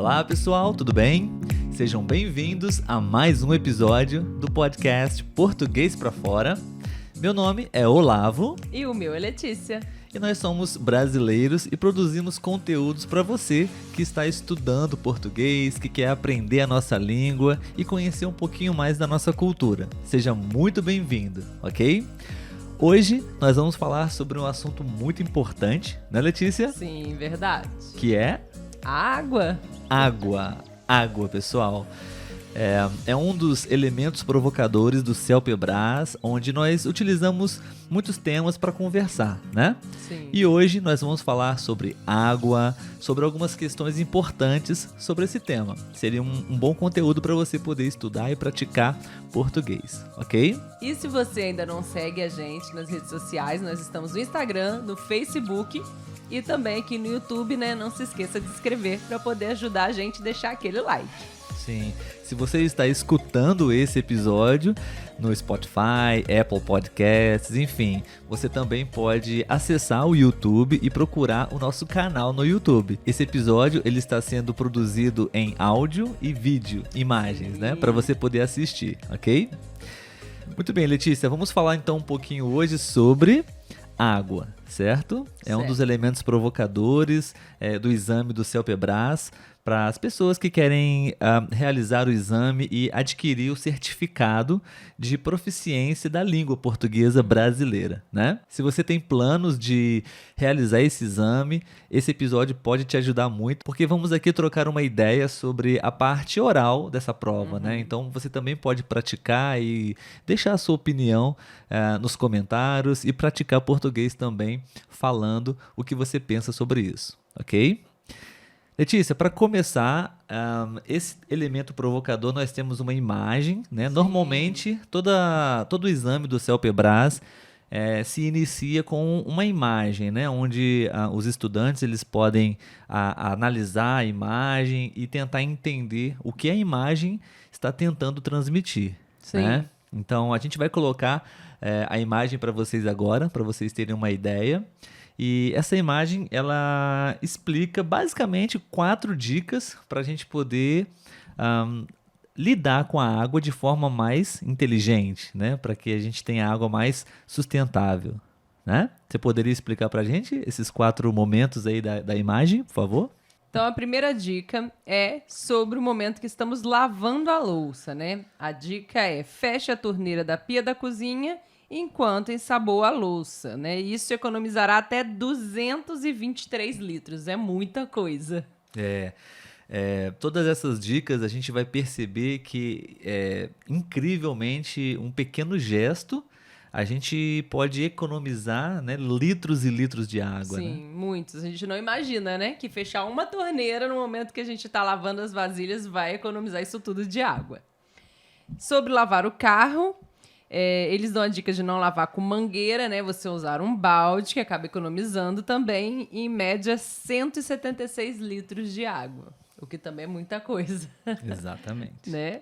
Olá pessoal, tudo bem? Sejam bem-vindos a mais um episódio do podcast Português pra Fora. Meu nome é Olavo. E o meu é Letícia. E nós somos brasileiros e produzimos conteúdos para você que está estudando português, que quer aprender a nossa língua e conhecer um pouquinho mais da nossa cultura. Seja muito bem-vindo, ok? Hoje nós vamos falar sobre um assunto muito importante, né, Letícia? Sim, verdade. Que é Água. Água, pessoal. É um dos elementos provocadores do CELPE-BRAS, onde nós utilizamos muitos temas para conversar, né? Sim. E hoje nós vamos falar sobre água, sobre algumas questões importantes sobre esse tema. Seria um bom conteúdo para você poder estudar e praticar português, ok? E se você ainda não segue a gente nas redes sociais, nós estamos no Instagram, no Facebook e também aqui no YouTube, né? Não se esqueça de se inscrever para poder ajudar a gente a deixar aquele like. Sim, se você está escutando esse episódio no Spotify, Apple Podcasts, enfim, você também pode acessar o YouTube e procurar o nosso canal no YouTube. Esse episódio ele está sendo produzido em áudio e vídeo, imagens, né, para você poder assistir, ok? Muito bem, Letícia, vamos falar então um pouquinho hoje sobre água, certo? É um dos elementos provocadores do exame do CELPE-BRAS para as pessoas que querem realizar o exame e adquirir o certificado de proficiência da língua portuguesa brasileira, né? Se você tem planos de realizar esse exame, esse episódio pode te ajudar muito, porque vamos aqui trocar uma ideia sobre a parte oral dessa prova, né? Então você também pode praticar e deixar a sua opinião nos comentários e praticar português também, falando o que você pensa sobre isso, ok? Letícia, para começar, esse elemento provocador nós temos uma imagem, né? Normalmente, todo exame do CELPE-BRAS se inicia com uma imagem, né? Onde os estudantes eles podem analisar a imagem e tentar entender o que a imagem está tentando transmitir. Sim. Né? Então, a gente vai colocar a imagem para vocês agora, para vocês terem uma ideia. E essa imagem, ela explica basicamente 4 dicas para a gente poder lidar com a água de forma mais inteligente, né? Para que a gente tenha água mais sustentável, né? Você poderia explicar para a gente esses 4 momentos aí da imagem, por favor? Então, a primeira dica é sobre o momento que estamos lavando a louça, né? A dica é: feche a torneira da pia da cozinha enquanto ensaboa a louça, né? Isso economizará até 223 litros, é muita coisa. Todas essas dicas a gente vai perceber que incrivelmente um pequeno gesto a gente pode economizar, né, litros e litros de água. Sim, né? muitos. A gente não imagina, né? Que fechar uma torneira no momento que a gente está lavando as vasilhas vai economizar isso tudo de água. Sobre lavar o carro, eles dão a dica de não lavar com mangueira, né? Você usar um balde, que acaba economizando também, em média, 176 litros de água. O que também é muita coisa. Exatamente. Né?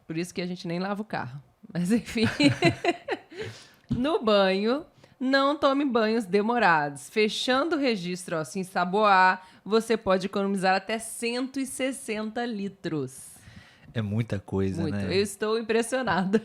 Por isso que a gente nem lava o carro. Mas, enfim. No banho, não tome banhos demorados. Fechando o registro ao se ensaboar, você pode economizar até 160 litros. É muita coisa, Muito. né? Eu estou impressionada.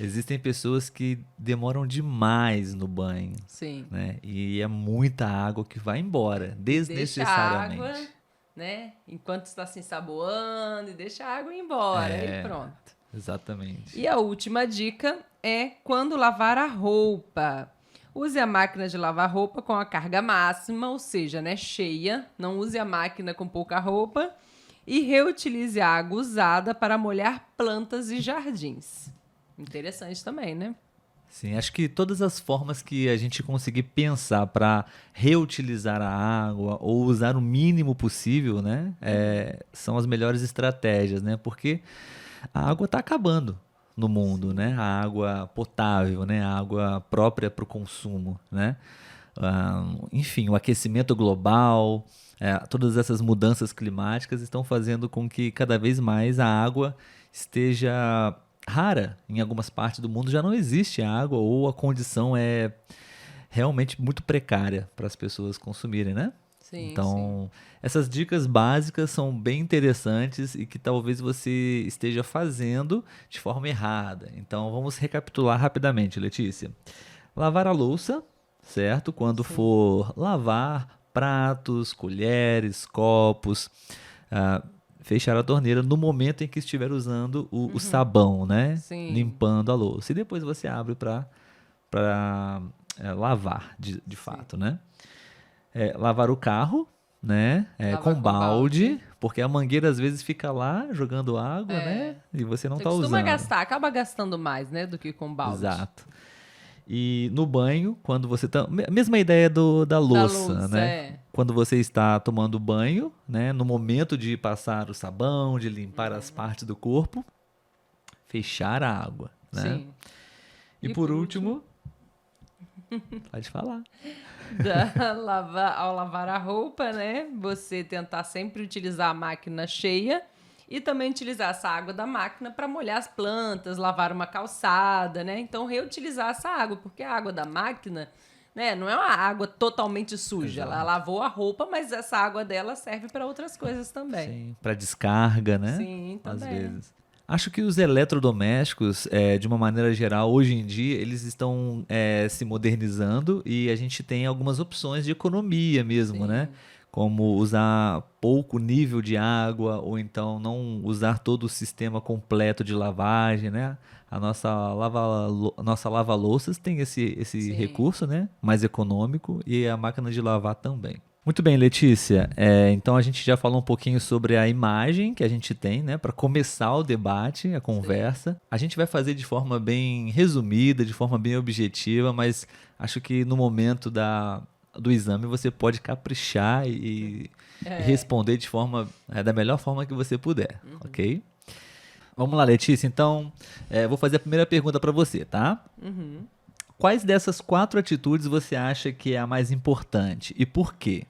Existem pessoas que demoram demais no banho. Sim. Né? E é muita água que vai embora, desnecessariamente. Deixa a água, né? Enquanto está se ensaboando, e deixa a água ir embora. E pronto. Exatamente. E a última dica é quando lavar a roupa. Use a máquina de lavar roupa com a carga máxima, ou seja, né, cheia. Não use a máquina com pouca roupa. E reutilize a água usada para molhar plantas e jardins. Interessante também, né? Sim, acho que todas as formas que a gente conseguir pensar para reutilizar a água ou usar o mínimo possível, né, são as melhores estratégias, né? Porque a água está acabando no mundo, né? A água potável, né? A água própria para o consumo, né? Enfim, o aquecimento global, todas essas mudanças climáticas estão fazendo com que cada vez mais a água esteja rara. Em algumas partes do mundo já não existe água ou a condição é realmente muito precária para as pessoas consumirem, né? Sim, Então, essas dicas básicas são bem interessantes e que talvez você esteja fazendo de forma errada. Então, vamos recapitular rapidamente, Letícia. Lavar a louça, certo? Quando Sim. for lavar pratos, colheres, copos, fechar a torneira no momento em que estiver usando o sabão, né? Sim. Limpando a louça. E depois você abre para lavar, de Sim. fato, né? Lavar o carro, né? Lavar Com com balde. balde, porque a mangueira às vezes fica lá jogando água, né? É. E você não Você está costuma usando. gastar, acaba gastando mais, né, do que com balde. Exato. E no banho, quando você tá. Mesma ideia da Da louça, louça, né? é. Quando você está tomando banho, né? No momento de passar o sabão, de limpar as partes do corpo, fechar a água, né? Sim. E por último, pode falar. Ao lavar a roupa, né? Você tentar sempre utilizar a máquina cheia e também utilizar essa água da máquina para molhar as plantas, lavar uma calçada, né? Então reutilizar essa água, porque a água da máquina, né, não é uma água totalmente suja. Ela Exato. lavou a roupa, mas essa água dela serve para outras coisas também. Sim, para descarga, né? Sim, Às também. vezes. Acho que os eletrodomésticos, de uma maneira geral, hoje em dia, eles estão se modernizando e a gente tem algumas opções de economia mesmo, né? Sim. Como usar pouco nível de água ou então não usar todo o sistema completo de lavagem, né? A nossa lava-louças tem esse Sim. recurso, né? Mais econômico e a máquina de lavar também. Muito bem, Letícia. Então a gente já falou um pouquinho sobre a imagem que a gente tem, né, para começar o debate, a conversa. A gente vai fazer de forma bem resumida, de forma bem objetiva, mas acho que no momento do exame você pode caprichar e responder de forma da melhor forma que você puder, ok? Vamos lá, Letícia. Então, vou fazer a primeira pergunta para você, tá? Quais dessas 4 atitudes você acha que é a mais importante e por quê?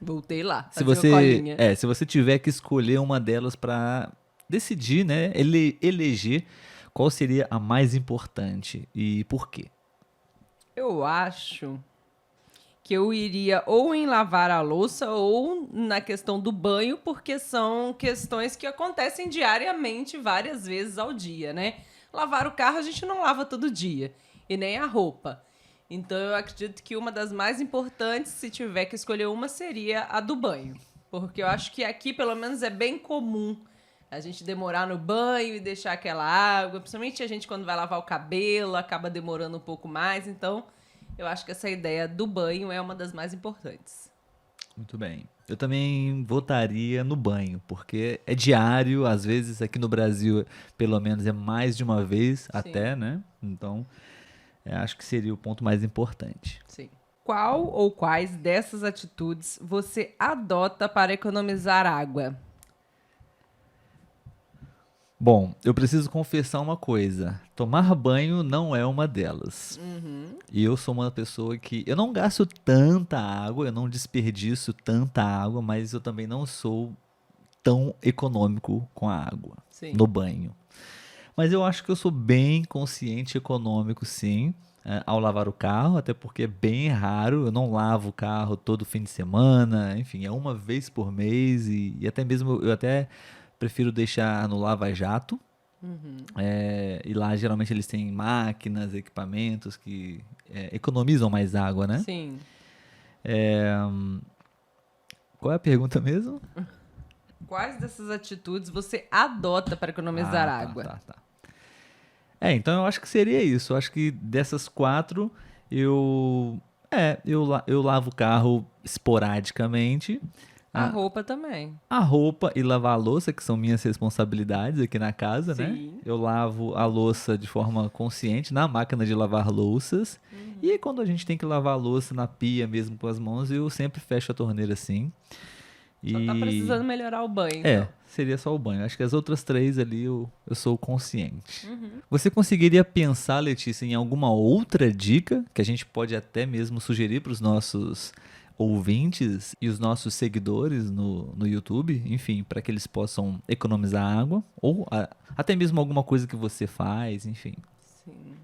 Voltei lá, Se fazer a você, colinha. se você tiver que escolher uma delas para decidir, né, eleger qual seria a mais importante e por quê? Eu acho que eu iria ou em lavar a louça ou na questão do banho, porque são questões que acontecem diariamente, várias vezes ao dia, né? Lavar o carro a gente não lava todo dia, e nem a roupa. Então eu acredito que uma das mais importantes, se tiver que escolher uma, seria a do banho. Porque eu acho que aqui, pelo menos, é bem comum a gente demorar no banho e deixar aquela água, principalmente a gente quando vai lavar o cabelo, acaba demorando um pouco mais, então eu acho que essa ideia do banho é uma das mais importantes. Muito bem. Eu também votaria no banho, porque é diário, às vezes aqui no Brasil, pelo menos é mais de uma vez até, Sim. né? Então, acho que seria o ponto mais importante. Sim. Qual ou quais dessas atitudes você adota para economizar água? Bom, eu preciso confessar uma coisa. Tomar banho não é uma delas. E eu sou uma pessoa que eu não gasto tanta água, eu não desperdiço tanta água, mas eu também não sou tão econômico com a água Sim. no banho. Mas eu acho que eu sou bem consciente e econômico, sim, ao lavar o carro, até porque é bem raro. Eu não lavo o carro todo fim de semana, enfim, é uma vez por mês e até mesmo eu até prefiro deixar no lava-jato. E lá geralmente eles têm máquinas, equipamentos que economizam mais água, né? Sim. Qual é a pergunta mesmo? Quais dessas atitudes você adota para economizar Tá, água? tá. Então eu acho que seria isso. Eu acho que dessas 4, eu lavo o carro esporadicamente. A roupa também. A roupa e lavar a louça, que são minhas responsabilidades aqui na casa, né? Sim. Eu lavo a louça de forma consciente na máquina de lavar louças. E quando a gente tem que lavar a louça na pia mesmo com as mãos, eu sempre fecho a torneira assim. Só tá precisando melhorar o banho, então. Seria só o banho. Acho que as outras 3 ali eu sou consciente. Você conseguiria pensar, Letícia, em alguma outra dica que a gente pode até mesmo sugerir para os nossos ouvintes e os nossos seguidores no YouTube, enfim, para que eles possam economizar água ou até mesmo alguma coisa que você faz, enfim. Sim.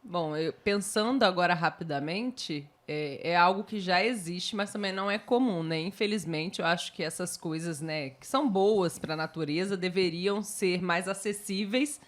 Bom, pensando agora rapidamente, é algo que já existe, mas também não é comum, né? Infelizmente, eu acho que essas coisas, né, que são boas para a natureza deveriam ser mais acessíveis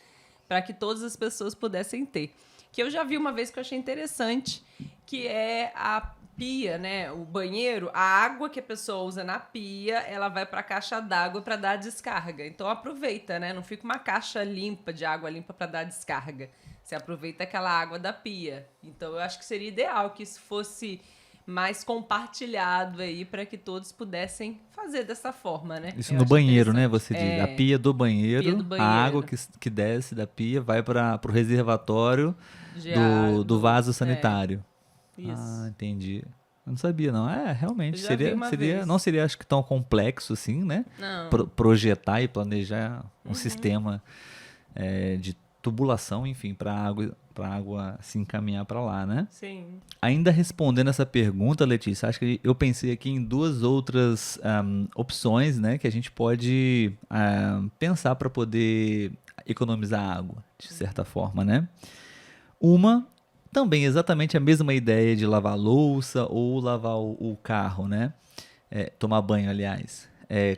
para que todas as pessoas pudessem ter. Que eu já vi uma vez que eu achei interessante, que é a pia, né? O banheiro, a água que a pessoa usa na pia, ela vai para a caixa d'água para dar descarga. Então aproveita, né? Não fica uma caixa limpa de água limpa para dar descarga. Você aproveita aquela água da pia. Então eu acho que seria ideal que isso fosse mais compartilhado aí para que todos pudessem fazer dessa forma, né? Isso Eu no acho banheiro, né? interessante. Você diz. A pia do banheiro, Pia do banheiro. a água que desce da pia vai para o reservatório do vaso sanitário. Isso. Ah, entendi. Eu não sabia, não. Realmente, Eu já vi uma vez. não seria, acho que, tão complexo assim, né? Não. Projetar e planejar um sistema de tubulação, enfim, para a água se encaminhar para lá, né? Sim. Ainda respondendo essa pergunta, Letícia, acho que eu pensei aqui em duas outras opções, né, que a gente pode pensar para poder economizar água, de certa forma, né? Uma, também exatamente a mesma ideia de lavar a louça ou lavar o carro, né? Tomar banho, aliás.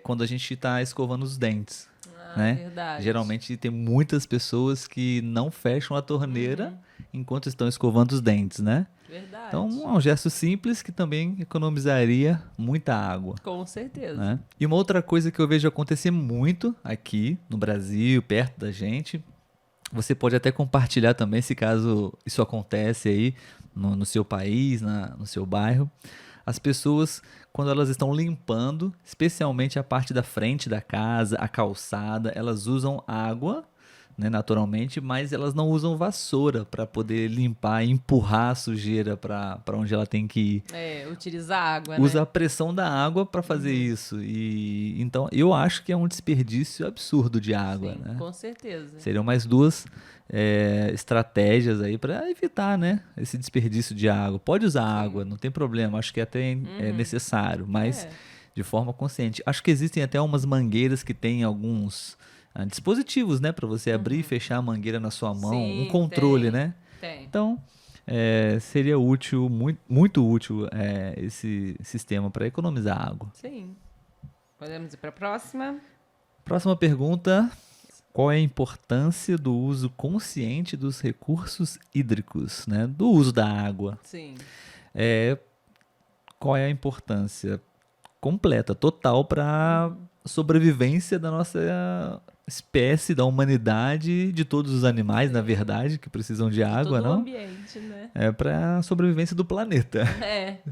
Quando a gente está escovando os dentes. Né? Verdade. Geralmente tem muitas pessoas que não fecham a torneira enquanto estão escovando os dentes, né? Verdade. Então é um gesto simples que também economizaria muita água. Com certeza. Né? E uma outra coisa que eu vejo acontecer muito aqui no Brasil, perto da gente, você pode até compartilhar também, se caso isso acontece aí no seu país, no seu bairro. As pessoas, quando elas estão limpando, especialmente a parte da frente da casa, a calçada, elas usam água, né, naturalmente, mas elas não usam vassoura para poder limpar e empurrar a sujeira para onde ela tem que ir. Utilizar água, Usa né? a pressão da água para fazer isso. E então eu acho que é um desperdício absurdo de água. Sim, né? com certeza. Seriam mais duas estratégias aí para evitar, né, esse desperdício de água. Pode usar água, não tem problema, acho que até é necessário, mas de forma consciente. Acho que existem até umas mangueiras que têm alguns dispositivos, né, para você abrir e fechar a mangueira na sua mão, Sim, um controle, tem, né? Tem. Então, seria útil, muito útil esse sistema para economizar água. Sim. Podemos ir para a próxima? Próxima pergunta. Qual é a importância do uso consciente dos recursos hídricos, né? Do uso da água? Sim. Qual é a importância completa, total para a sobrevivência da nossa espécie, da humanidade, de todos os animais, na verdade, que precisam de água, todo não? o ambiente, né? Para a sobrevivência do planeta.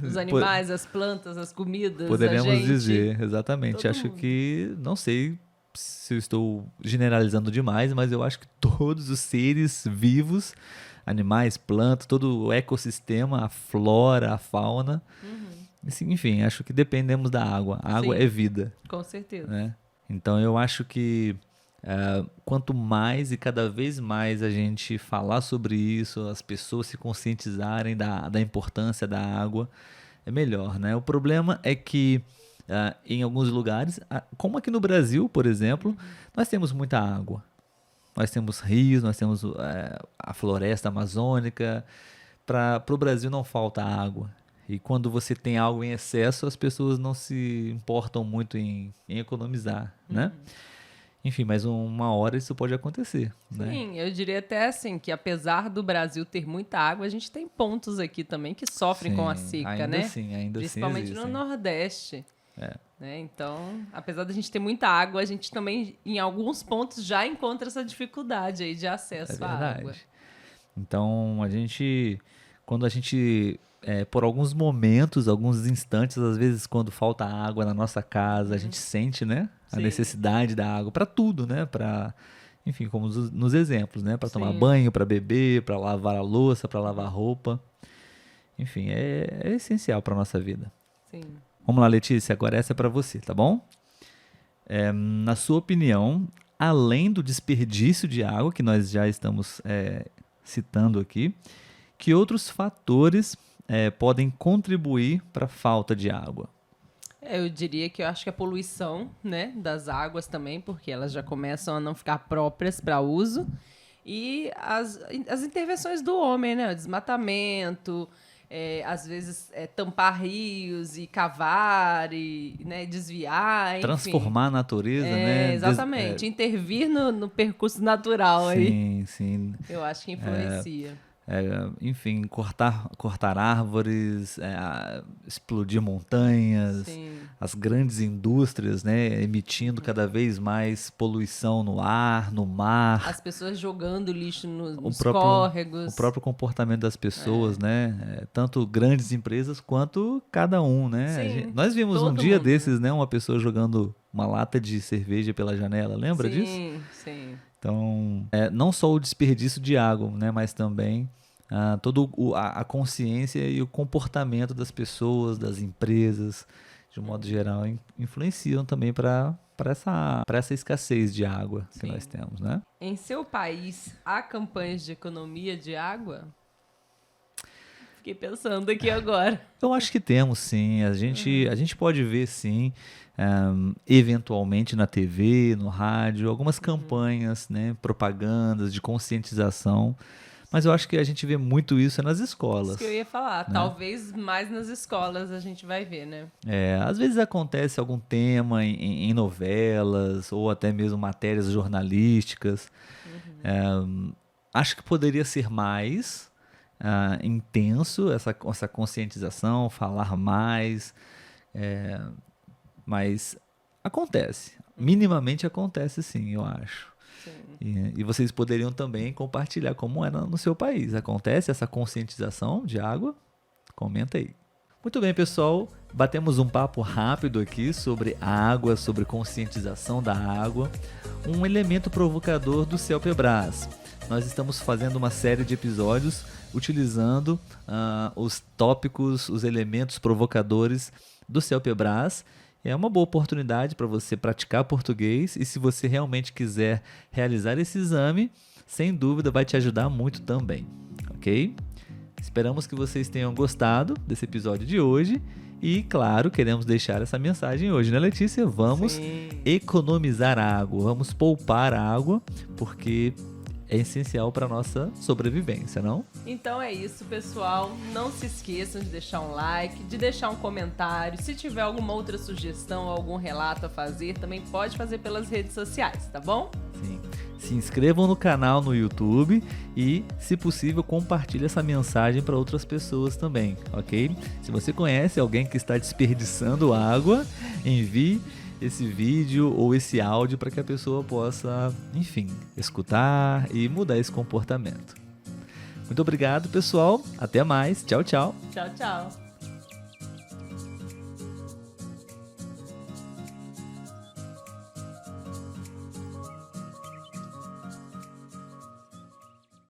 Os animais, as plantas, as comidas, Poderíamos a gente. dizer, exatamente. Todo Acho mundo. que, não sei se eu estou generalizando demais, mas eu acho que todos os seres vivos, animais, plantas, todo o ecossistema, a flora, a fauna, assim, enfim, acho que dependemos da água. A água Sim. é vida. Com certeza. Né? Então eu acho que quanto mais e cada vez mais a gente falar sobre isso, as pessoas se conscientizarem da importância da água, é melhor, né? O problema é que em alguns lugares, como aqui no Brasil, por exemplo, nós temos muita água. Nós temos rios, nós temos a floresta amazônica. Para o Brasil não falta água. E quando você tem algo em excesso, as pessoas não se importam muito em economizar, né? Enfim, mas uma hora isso pode acontecer, né? Sim, eu diria até assim, que apesar do Brasil ter muita água, a gente tem pontos aqui também que sofrem com a seca, ainda né? Sim, ainda principalmente assim no Nordeste. É. Né? Então, apesar da gente ter muita água, a gente também, em alguns pontos, já encontra essa dificuldade aí de acesso à água. Então, quando a gente, por alguns momentos, alguns instantes, às vezes quando falta água na nossa casa, a gente sente, né, a Sim. necessidade da água para tudo, né, enfim, como nos exemplos, né, para tomar Sim. banho, para beber, para lavar a louça, para lavar a roupa. Enfim, é essencial para nossa vida. Sim. Vamos lá, Letícia, agora essa é para você, tá bom? Na sua opinião, além do desperdício de água, que nós já estamos citando aqui, que outros fatores podem contribuir para a falta de água? Eu diria que eu acho que a poluição, né, das águas também, porque elas já começam a não ficar próprias para uso. E as intervenções do homem, né? O desmatamento, às vezes tampar rios e cavar e, né, desviar, enfim. Transformar a natureza, né? Exatamente, intervir no percurso natural aí. Sim, sim. Eu acho que influencia. Enfim, cortar árvores, explodir montanhas, Sim. as grandes indústrias, né, emitindo cada vez mais poluição no ar, no mar. As pessoas jogando lixo nos córregos. O próprio comportamento das pessoas, né? Tanto grandes empresas quanto cada um, né? Sim, Nós vimos um todo dia mundo, desses, né, uma pessoa jogando uma lata de cerveja pela janela, lembra disso? Sim, sim. Então, não só o desperdício de água, né, mas também toda a consciência e o comportamento das pessoas, das empresas, de um modo geral, influenciam também para essa escassez de água que nós temos, né? Em seu país, há campanhas de economia de água? Fiquei pensando aqui agora. Eu acho que temos, sim. A gente pode ver, sim, eventualmente na TV, no rádio, algumas campanhas, né, propagandas de conscientização. Mas eu acho que a gente vê muito isso nas escolas. Isso que eu ia falar. Né? Talvez mais nas escolas a gente vai ver, né? Às vezes acontece algum tema em novelas ou até mesmo matérias jornalísticas. Acho que poderia ser mais intenso essa conscientização, falar mais. Mas acontece. Minimamente acontece, sim, eu acho. E vocês poderiam também compartilhar como é no seu país. Acontece essa conscientização de água? Comenta aí. Muito bem, pessoal. Batemos um papo rápido aqui sobre a água, sobre conscientização da água. Um elemento provocador do CELPE-BRAS. Nós estamos fazendo uma série de episódios utilizando os tópicos, os elementos provocadores do CELPE-BRAS. É uma boa oportunidade para você praticar português e se você realmente quiser realizar esse exame, sem dúvida vai te ajudar muito também, ok? Esperamos que vocês tenham gostado desse episódio de hoje e, claro, queremos deixar essa mensagem hoje, né, Letícia? Vamos economizar água, vamos poupar água, porque é essencial para a nossa sobrevivência, não? Então é isso, pessoal. Não se esqueçam de deixar um like, de deixar um comentário. Se tiver alguma outra sugestão, algum relato a fazer, também pode fazer pelas redes sociais, tá bom? Sim. Se inscrevam no canal no YouTube e, se possível, compartilhe essa mensagem para outras pessoas também, ok? Se você conhece alguém que está desperdiçando água, envie esse vídeo ou esse áudio para que a pessoa possa, enfim, escutar e mudar esse comportamento. Muito obrigado, pessoal. Até mais. Tchau, tchau. Tchau, tchau.